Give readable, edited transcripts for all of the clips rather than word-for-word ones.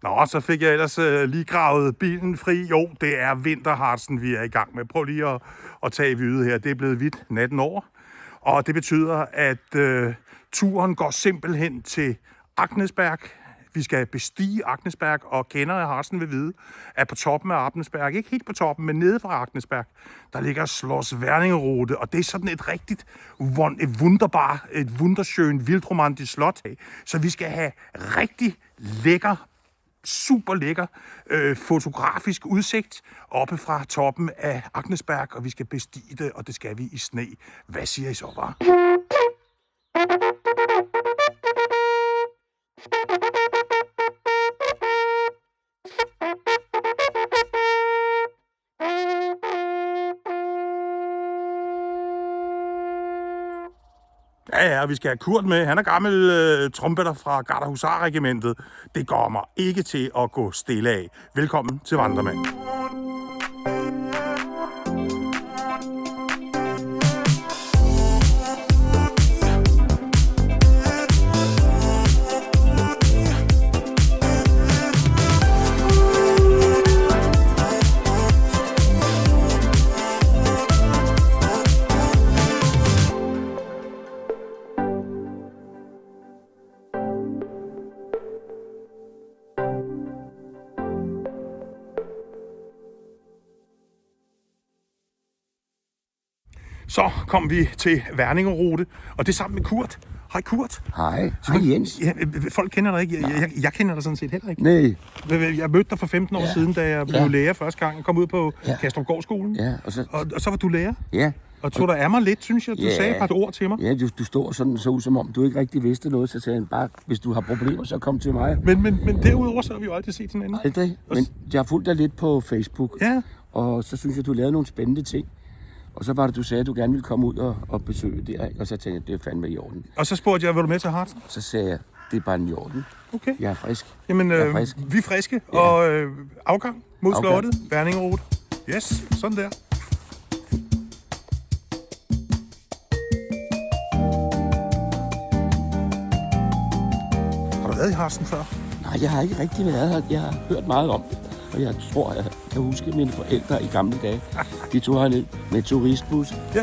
Nå, så fik jeg ellers lige gravet bilen fri. Jo, det er vinterharsen, vi er i gang med. Prøv lige at tage vyde her. Det er blevet hvidt natten over. Og det betyder, at turen går simpelthen til Agnesberg. Vi skal bestige Agnesberg, og kender af Harsen vil vide, at på toppen af Agnesberg, ikke helt på toppen, men nede fra Agnesberg, der ligger Schloss Wernigerode, og det er sådan et rigtigt, et wunderschön, vildromantisk slot. Så vi skal have rigtig lækker, super lækker fotografisk udsigt oppe fra toppen af Agnesberg, og vi skal bestige det, og det skal vi i sne. Hvad siger I så, var? Ja, vi skal have Kurt med. Han er gammel trompeter fra Gardehusarregimentet. Det går mig ikke til at gå stille af. Velkommen til Vandremand. Så kom vi til Wernigerode, og det er sammen med Kurt. Hej Kurt. Hej. Hej Jens. Ja, folk kender dig ikke. Jeg kender dig sådan set heller ikke. Nej. Jeg mødte dig for 15 år siden, da jeg blev lærer første gang. Jeg kom ud på Kastrupgårdsskolen. Ja, og så var du lærer. Ja. Og tog dig af mig lidt, synes jeg. Du sagde et par ord til mig. Ja, du står sådan så ud, som om du ikke rigtig vidste noget, så sagde han bare, hvis du har problemer, så kom til mig. Men derudover, så har vi jo aldrig set hinanden. Aldrig. Men jeg har fulgt dig lidt på Facebook. Ja. Og så synes jeg, du lavede nogle spændende ting. Og så var det, du sagde, at du gerne ville komme ud og besøge det, og så tænkte jeg, det er fandme i orden. Og så spurgte jeg, vil du med til Harzen? Så sagde jeg, det er bare i orden. Okay. Jeg er frisk. Jamen, jeg er frisk. Vi er friske, ja. Og afgang mod slottet, Wernigerode. Yes, sådan der. Har du været i Harzen før? Nej, jeg har ikke rigtig været her. Jeg har hørt meget om det. Og jeg tror, jeg kan huske mine forældre i gamle dage. De tog herned med turistbus. Ja.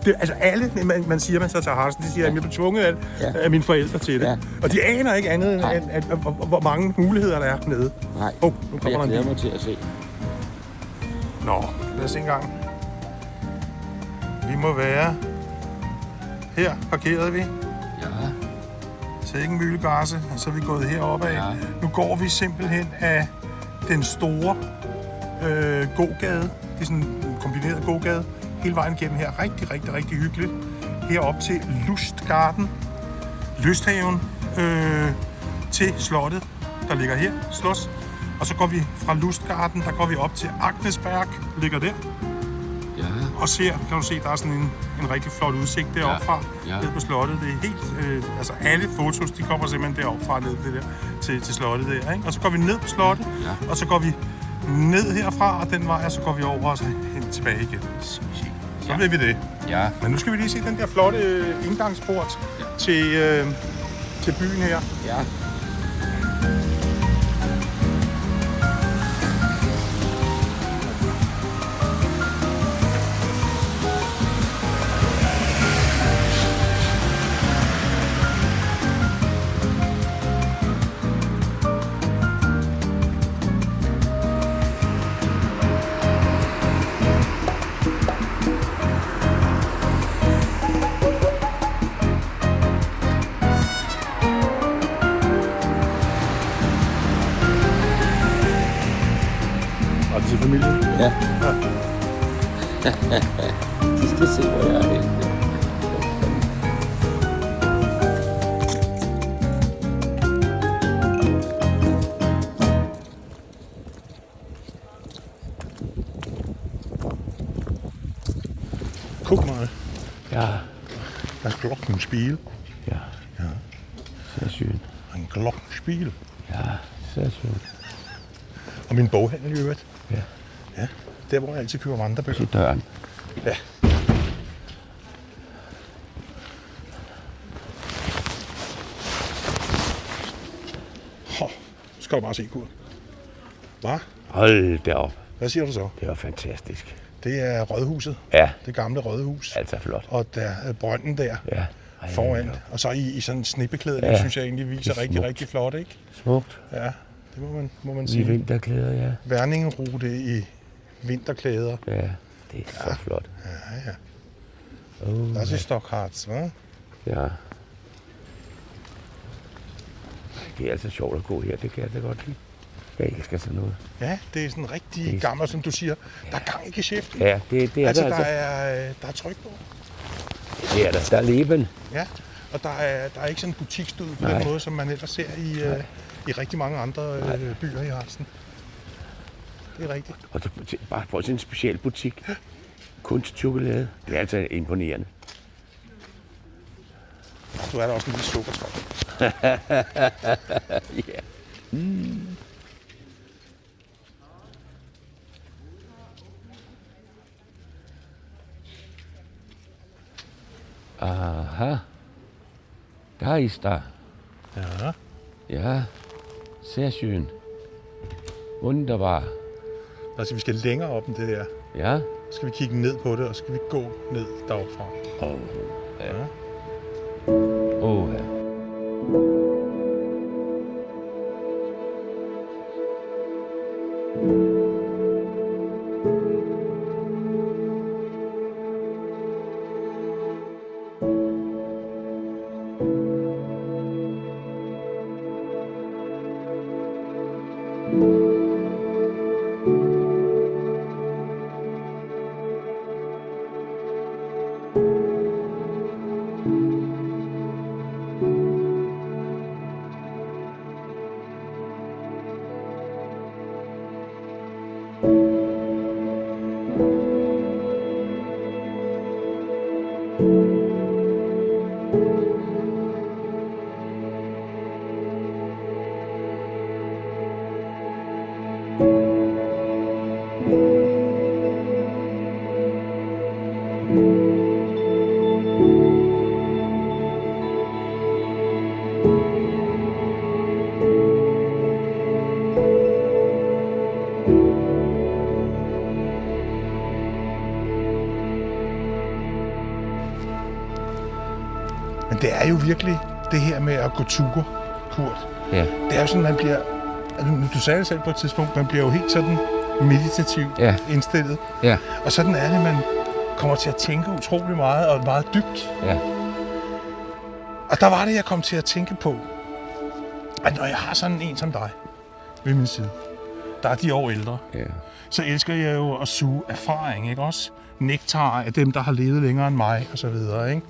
Altså alle, man siger, man så tager Harzen, de siger, at jeg blev tvunget af mine forældre til det. Ja. Og de aner ikke andet, end hvor mange muligheder der er nede. Nej, nu kommer jeg glæder mig til at se. Nå, lad os se en gang. Vi må være her, parkerede vi. Ja. Så ikke en myldegarse, og så er vi gået heroppe af. Ja. Nu går vi simpelthen af den store gågade. Det er sådan en kombineret gågade. Hele vejen igennem her. Rigtig hyggeligt. Herop til Lustgarten. Lysthaven til slottet, der ligger her. Slås. Og så går vi fra Lustgarten, der går vi op til Agnesberg. Ligger der. Ja. Og ser, kan du se, der er sådan en rigtig flot udsigt deroppe fra. Ja. Ned på slottet. Det er helt, altså alle fotos, de kommer simpelthen deroppe fra ned det der, til slottet der, ikke? Og så går vi ned på slottet, og så går vi ned herfra, og den vej, og så går vi over og så hen tilbage igen. Så vil vi det. Ja. Men nu skal vi lige se den der flotte indgangsport til byen her. Ja. Til familien? Ja. De skal se, hvor jeg er henne. Guck mal. Ja. Das Glockenspiel. Ja. Sehr schön. Ein Glockenspiel. Ja, sehr schön. Og min boghandel i øvrigt. Ja. Ja, der hvor jeg altid køber vandrebøger. Til døren. Ja. skal du bare se, Kurt. Hvad? Hold da op. Hvad siger du så? Det var fantastisk. Det er Rådhuset. Ja. Det gamle Rådhus. Altså flot. Og der er brønden der Ja. foran. Og så i sådan en snebeklædning, Ja. synes jeg egentlig viser rigtig, rigtig flot, ikke? Smukt. Ja, det må man I sige. vinterklæder, ja. Værningerute i vinterklæder. Ja, det er så flot. Ja. Oh, Das ist doch Harz, hva'? ja. Det er altså sjovt at gå her, det kan jeg da godt lide. Jeg elsker sådan noget. Ja, det er sådan rigtig gammel, som du siger. Der er gang i geschæften. Ja, det er Altså, der altså. der er tryk på. Det er der. Der er leben. Ja, og der er ikke sådan en butiksstød på den måde, som man ellers ser i rigtig mange andre byer i Harzen. Det er rigtigt. Og så bare prøv sådan en speciel butik. Kunstchokolade. Det er altså imponerende. Du er der også en lille sukkertrop. Ja. Mm. Aha. Da ist er. Ja. Ja, sehr schön. Wunderbar. Altså, vi skal længere op end det der. Ja. Så skal vi kigge ned på det, og så skal vi gå ned deroppe fra. Oh, ja. Ja. Oh, ja. Men det er jo virkelig det her med at gå ture, Kurt. Ja. Det er jo sådan, man bliver... Altså, du sagde det selv på et tidspunkt, man bliver jo helt sådan meditativt indstillet. Ja. Og sådan er det, man kommer til at tænke utrolig meget og meget dybt. Ja. Og der var det, jeg kom til at tænke på, at når jeg har sådan en som dig ved min side, der er de år ældre, så elsker jeg jo at suge erfaring, ikke også? Nektar af dem, der har levet længere end mig, og så videre, ikke?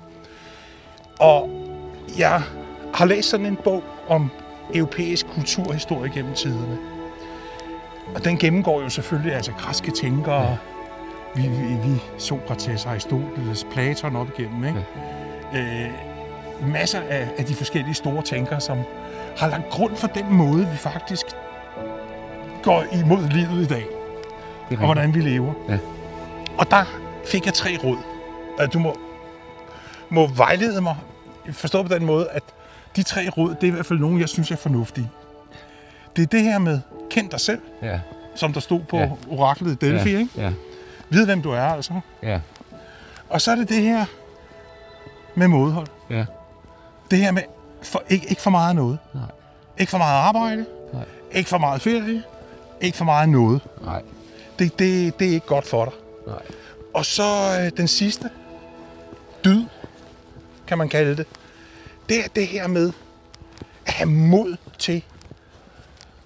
Og jeg har læst sådan en bog om europæisk kulturhistorie gennem tiderne. Og den gennemgår jo selvfølgelig altså græske tænkere, vi Sokrates, Aristoteles, Platon op igennem, ikke? Masser af de forskellige store tænkere, som har lagt grund for den måde, vi faktisk går imod livet i dag. Og hvordan vi lever. Ja. Og der fik jeg 3 råd. Du må vejlede mig, forstå på den måde, at de 3 råd, det er i hvert fald nogle, jeg synes er fornuftige. Det er det her med, kend dig selv, som der stod på oraklet i Delphi, ikke? Ja. Vid, hvem du er, altså. Ja. Og så er det det her med mådehold. Ja. Det her med, ikke for meget noget. Nej. Ikke for meget arbejde. Nej. Ikke for meget ferie. Ikke for meget noget. Nej. Det er ikke godt for dig. Nej. Og så den sidste, dyd, kan man kalde det. Det er det her med at have mod til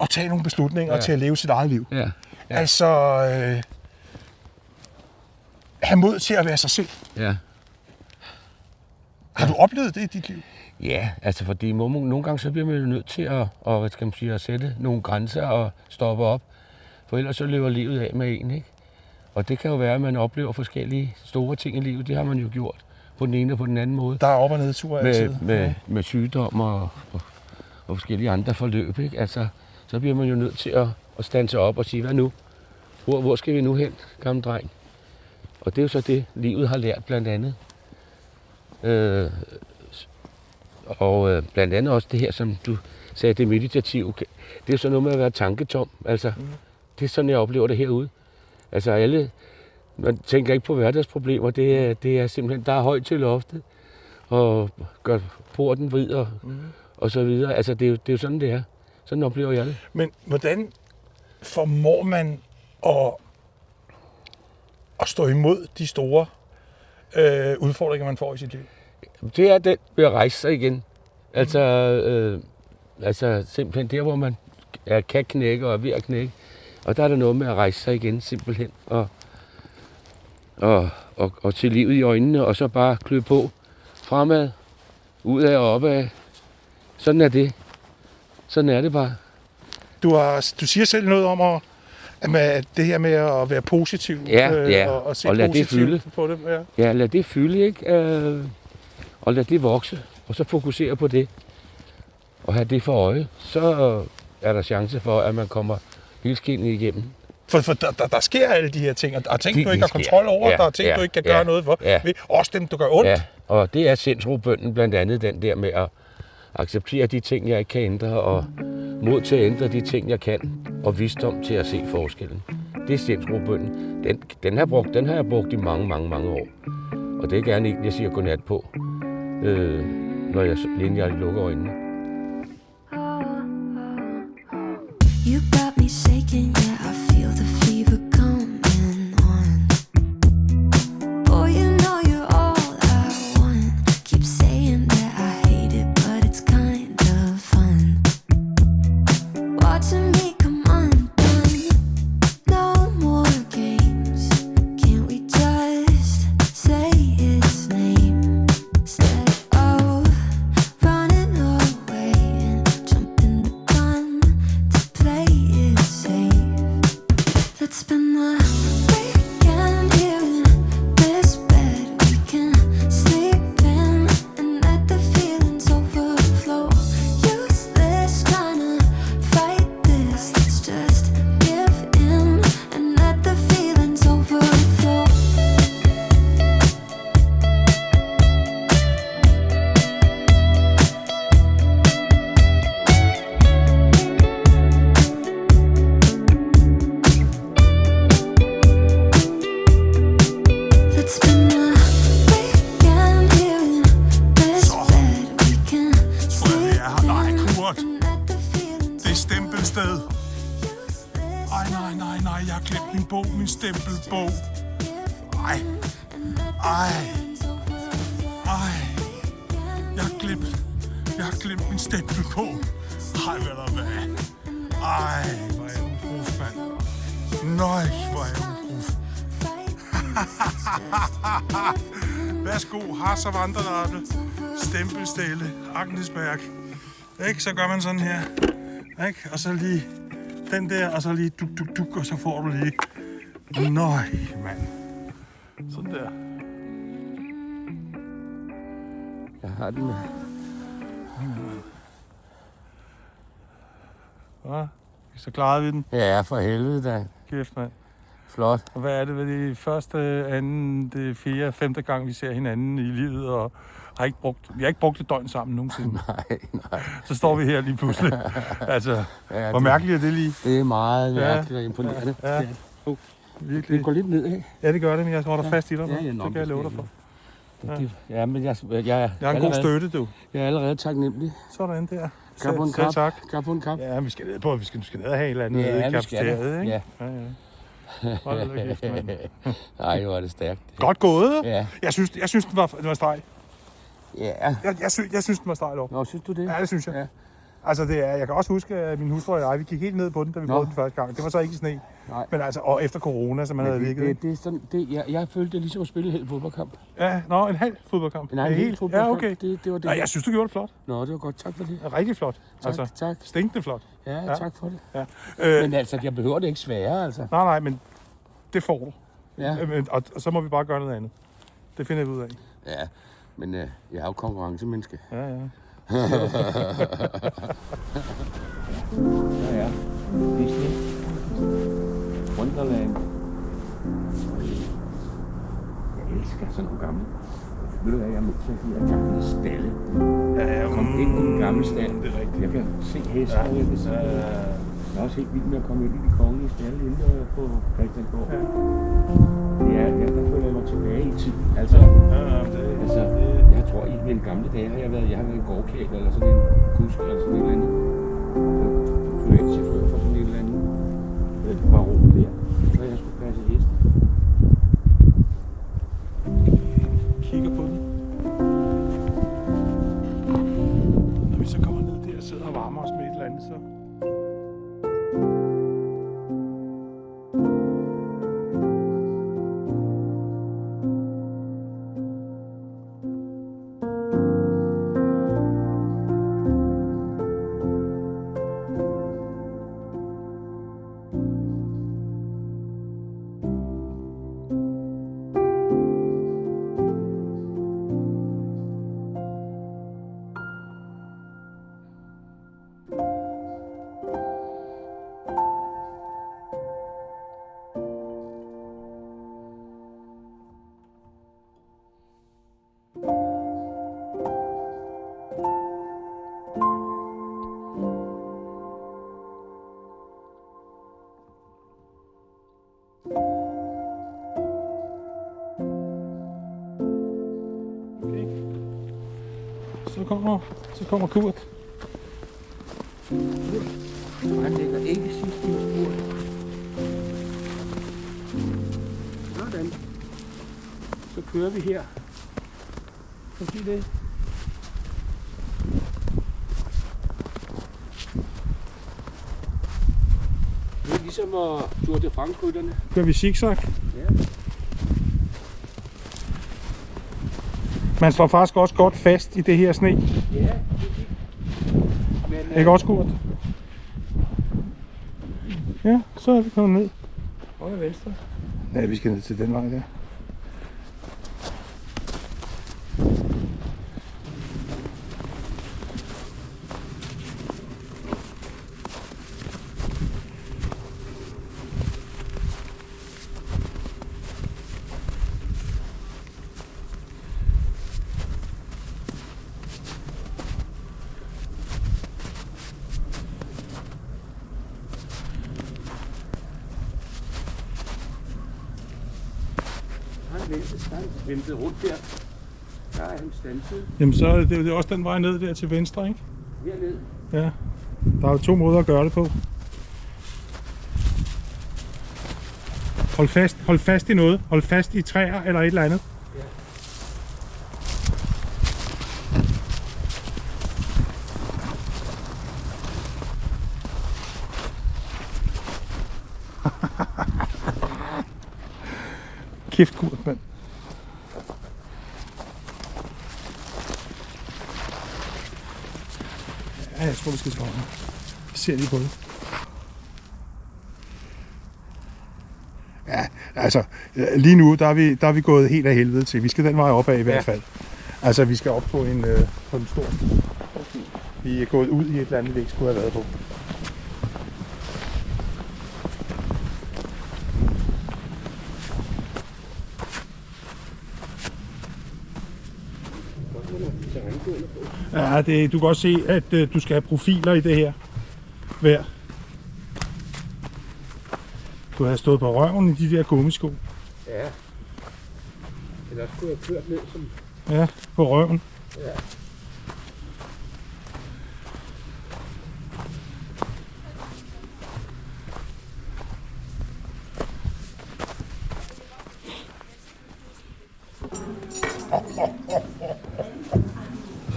at tage nogle beslutninger og til at leve sit eget liv. Ja. Altså, have mod til at være sig selv. Ja. Har du oplevet det i dit liv? Ja, altså fordi nogle gange så bliver man jo nødt til hvad skal man sige, at sætte nogle grænser og stoppe op. For ellers så løber livet af med en, ikke? Og det kan jo være, at man oplever forskellige store ting i livet. Det har man jo gjort på den ene og på den anden måde. Der er op- og nedture altid. Med sygdom og forskellige andre forløb, ikke? Altså, så bliver man jo nødt til at standse op og sige, hvad nu? Hvor skal vi nu hen, gamle dreng? Og det er jo så det, livet har lært blandt andet. Og blandt andet også det her, som du sagde, det meditative, det er sådan noget med at være tanketom. Altså, det er sådan, jeg oplever det herude. Altså man tænker ikke på hverdagsproblemer, det er simpelthen, der er højt til loftet, og gør porten vrid og så videre. Altså, det er jo sådan, det er. Sådan oplever jeg det. Men hvordan formår man at stå imod de store udfordringer, man får i sit liv? Det er den ved at rejse sig igen. Altså simpelthen der, hvor man kan knække og er ved at knække. Og der er der noget med at rejse sig igen, simpelthen. Og til livet i øjnene, og så bare klø på. Fremad, udad og opad. Sådan er det. Sådan er det bare. Du siger selv noget om at det her med at være positiv. Og se og lad det fylde. På det. Ja, lad det fylde, ikke? Og lad det vokse. Og så fokusere på det. Og have det for øje. Så er der chance for, at man kommer helskindet igennem. For der sker alle de her ting, og ting, du ikke har kontrol over, der er ting, du ikke kan gøre noget for. Også dem, du gør ondt. Ja, og det er sindsrobønnen, blandt andet den der med at acceptere de ting, jeg ikke kan ændre, og mod til at ændre de ting, jeg kan, og visdom til at se forskellen. Det er sindsrobønnen. Den har jeg brugt i mange, mange, mange år. Og det er gerne en, jeg siger godnat på, inden jeg lukker øjnene. You got me shaking, yeah, I feel the fever coming on. Oh, you know you're all I want. Keep saying that I hate it, but it's kind of fun. Watching me come undone. No more games. Can't we just say its name instead of running away and jumping the gun to play it safe? Let's spend the weekend here in this bed we can sleep in and let the feelings overflow. Useless trying to fight this. Let's just give in and let the feelings overflow. Let's spend the weekend here in this bed we can sleep in Nej, Kurt. and let the feelings Det er stempelsted. Nej, jeg har glemt min bog, min stempelbog. Ej. Jeg har glemt min stempelbog. Ej, hvad der hvad? Ej, hvor er jeg ubruf, mand. Nøj, hvor er jeg ubruf. Værsgo, Hasse og Vandrelappe. Stempelstille, Agnesberg. Ikke? Så gør man sådan her. Ikke? Og så lige den der, og så lige duk, og så får du lige... Nøj, mand. Sådan der. Jeg har den med. Ja, så klarede vi den. Ja, for helvede da. Kæft, mand. Flot. Og hvad er det ved det første, anden, det fjerde, femte gang, vi ser hinanden i livet, og vi har ikke brugt et døgn sammen nogensinde. Nej. Så står vi her lige pludselig. Altså, Ja, hvor mærkeligt er det lige? Det er meget mærkeligt og imponerende. Ja. Det Virkelig. går lidt ned, ikke? Ja, det gør det, men jeg holder fast i dig. Ja, Det kan jeg love dig for. Ja, men jeg Jeg har en god støtte, du. Jeg er allerede taknemmelig. Sådan der. Kap på en Selv kap. tak. Kap på en kap. Ja, vi skal ned på, vi skal ned og have et eller andet Ja, i vi skal kapsteriet, det. ikke? Ja. Hold da kæft, mand. Ej, hvor er det stærkt. Godt gået. Ja. Jeg synes, den var streg. Ja. Jeg synes, den var streg op. Nå, synes du det? Ja, det synes jeg. Ja. Altså, jeg kan også huske, at min hustru og jeg, vi gik helt ned på den, da vi prøvede den første gang. Det var så ikke i sne. Nej. Men altså, og efter corona, som man havde ligget. Det er sådan, jeg følte det ligesom at spille en hel fodboldkamp. Ja, en halv fodboldkamp. Nej, en hel fodboldkamp. Ja, okay. Det var det. Nej, jeg synes, du gjorde det flot. Nå, det var godt. Tak for det. Rigtig flot. Tak. Stinkende flot. Ja, tak for det. Ja. Men altså, jeg behøver det ikke sværere, altså. Nej, men det får du. Ja. Og så må vi bare gøre noget andet. Det finder vi ud af. Ja, men jeg er jo konkurrencemenneske. Ja. Ja. Disney. Wonderland. Jeg elsker sådan nogle gamle Ved du hvad, jeg er nødt til at give jer gamle stalle. Ja, Kom ind i den gamle stald. Det er rigtigt. Jeg kan se hesten, og jeg kan se jeg er også helt vild med at komme ind i de kongelige stalle inde på Christiansborg. Ja, der føler jeg mig tilbage i tid. Altså, jeg tror i mine gamle dage har jeg været en gårdkæb eller sådan en kusk eller sådan et eller andet. Privatchauffør for sådan et eller andet baron der, så jeg skulle passe hesten. Kigger på den. Når vi så kommer ned der og sidder og varmer os med et eller andet, så... Så kommer Kurt. Han lægger ikke sidst i uret. Sådan. Så kører vi her. Forbi det. Det er ligesom Tour de France-rytterne. Kører vi zigzag? Ja. Man står faktisk også godt fast i det her sne. Ja, det er fint. Men, Ikke også, Kurt? Ja, så er vi kommet ned. højre og venstre. Ja, vi skal ned til den vej der. Han ventede rundt der. Der er han standset. Jamen så er det også den vej ned der til venstre, ikke? Herned. Ja. Der er jo 2 måder at gøre det på. Hold fast i noget. Hold fast i træer eller et eller andet. Ja. Kæft, Kurt, mand. Ja, jeg tror, vi skal slå den. Vi ser lige på det. Ja, altså, lige nu, der er vi gået helt af helvede til. Vi skal den vej opad i hvert fald. Altså, vi skal op på en stor sti. Vi er gået ud i et eller andet, vi ikke skulle have været på. Ja, du kan også se, at du skal have profiler i det her vejr. Du har stået på røven i de der gummisko. Ja. Ellers skulle jeg kørt ned som... Ja, på røven. Ja.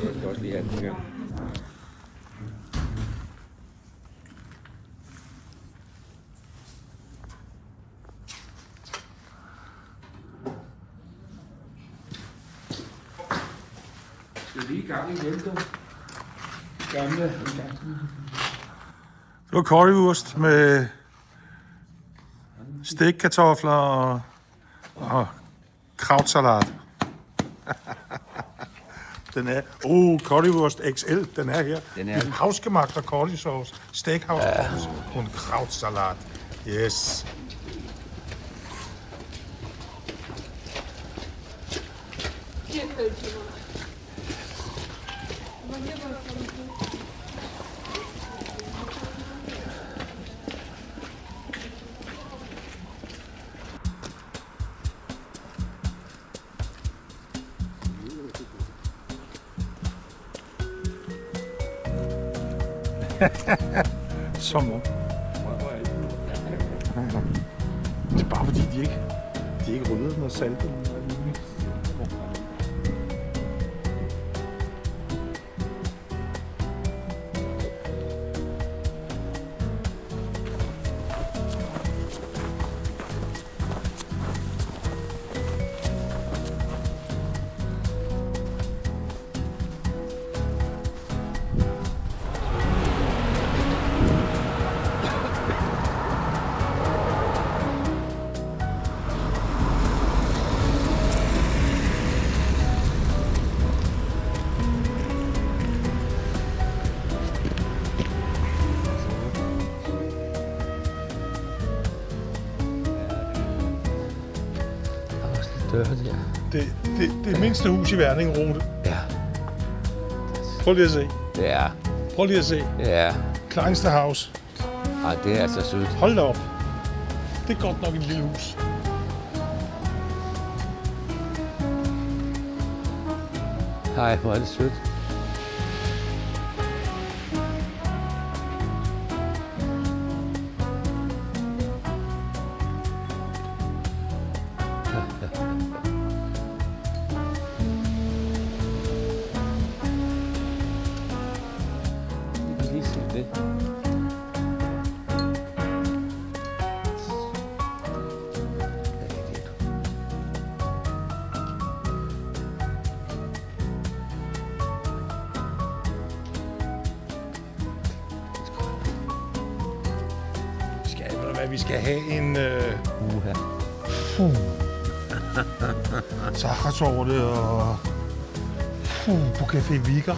Jeg skal også lige have den her. Skal vi lige i gang igen, du? Gamle. Det var currywurst med stegkartofler og krautsalat. Den er, currywurst XL, den er her. Den er den. Hausgemacht og currysauce, steakhouse og en krautsalat. Yes. Som om. Det er bare fordi, de ikke ryddet noget salt. Det mindste hus i Verning, Rode. Ja. Prøv lige at se. Ja. Prøv lige at se. Ja. Kleinste House. Ej, det er altså sødt. Hold da op. Det er godt nok et lille hus. Ej, hvor er det sødt. Lige se det. Vi skal have en sachertorte og på Café Viger.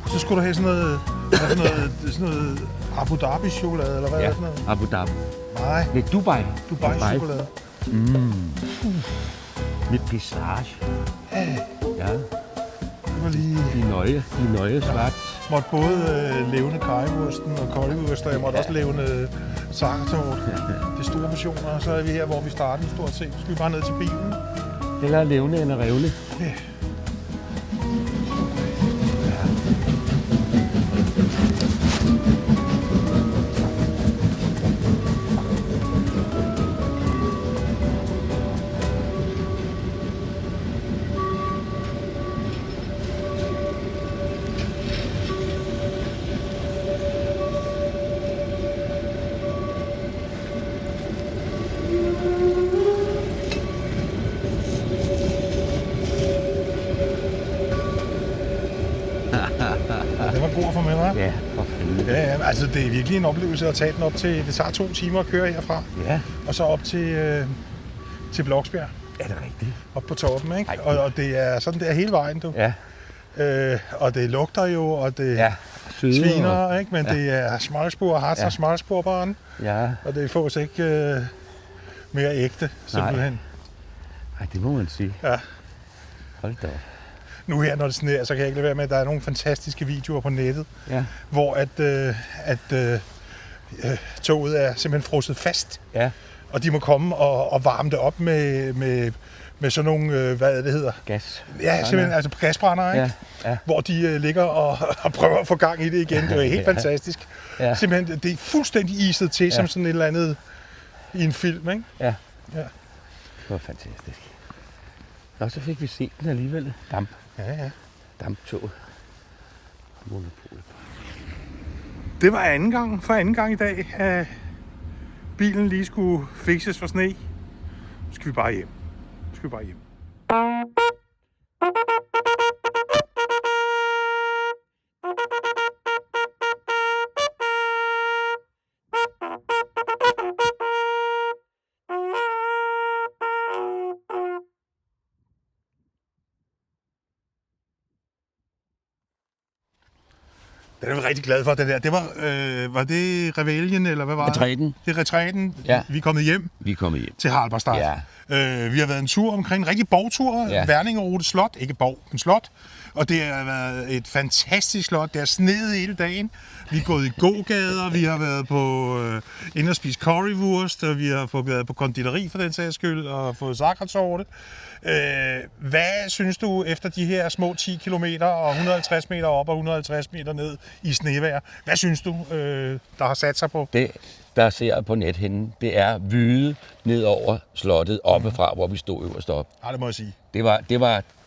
Så skulle du have sådan noget Abu Dhabi chokolade, eller hvad er det sådan noget? Abu Dhabi. Nej, Det er Dubai. Dubai chokolade. Med pistage. Ja, Det var lige... de nøje svart. Måtte både levende kajewursten og koldewurst, og jeg måtte også levende sachertorte. Det er store portioner, og så er vi her, hvor vi startede stort set. Så skal vi bare ned til bilen. Eller levende end revne. Ja. Det var god for mig, hva'? Ja, for fanden. Ja, altså det er virkelig en oplevelse at tage den op til... Det tager 2 timer at køre herfra, Ja, og så op til Bloksbjerg, er det rigtigt? op på toppen, ikke? Ej, Og det er sådan der hele vejen, du. Ja, Og det lugter jo, og det ja. Søde sviner, ikke? Men det er smalspor, Harz og smalsporbaren, Ja, og det fås ikke mere ægte, simpelthen. ej, det må man sige. Ja. Hold da op. Nu her, når det sneer, så kan jeg ikke lade være med, at der er nogle fantastiske videoer på nettet, Ja, hvor toget er simpelthen frosset fast, ja. og de må komme og varme det op med sådan nogle, hvad det hedder? Gas. Ja, simpelthen, altså gasbrændere, ikke? Ja, ja. Hvor de ligger og prøver at få gang i det igen. Det er helt fantastisk. Ja. Simpelthen, det er fuldstændig iset til, som sådan et eller andet i en film, ikke? Ja. Ja. Det var fantastisk. Nå, så fik vi set den alligevel. Ja. Damptoget. Monopolet. Det var anden gang i dag, at bilen lige skulle fikses for sne. Nu skal vi bare hjem. Den er rigtig glad for, det der. Det var det Reveljen, eller hvad var det? Retræten. Det er retræten. Ja. Vi er kommet hjem Vi er kommet hjem. til Haraldsbad. Ja. Vi har været en tur omkring en rigtig borgtur. Ja. Værningerode Slot. Ikke borg, men slot. Og det har været et fantastisk slot. Det har sneet hele dagen. Vi er gået i gågader. Vi har været på ind og spise currywurst. Og vi har været på konditori for den sags skyld. Og fået sakkertorte. Hvad synes du efter de her små 10 kilometer og 150 meter op og 150 meter ned i snevejr? Hvad synes du, der har sat sig på? Det, der ser på nethinden, det er vyde ned over slottet oppefra, hvor vi stod øverst op. Ja, det må jeg sige.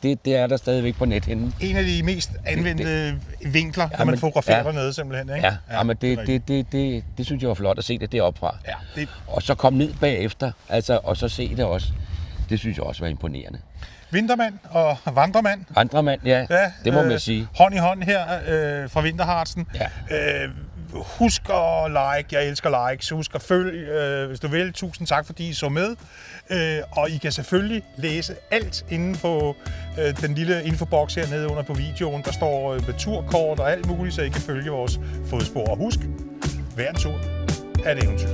Det er der stadigvæk på nethinden. En af de mest anvendte vinkler, når man fotograferer dernede simpelthen, ikke? Ja, men det synes jeg var flot at se det deroppe fra. Ja, det... Og så komme ned bagefter, og så se det også. Det synes jeg også var imponerende. Vintermand og vandremand. Vandremand, ja, det må man sige. Hånd i hånd her fra Vinterharzen. Ja. Husk at like, jeg elsker likes. Husk at følge, hvis du vil. Tusind tak, fordi I så med. Og I kan selvfølgelig læse alt inde på den lille infoboks hernede under på videoen. Der står turkort og alt muligt, så I kan følge vores fodspor. Og husk, hver en tur er et eventyr.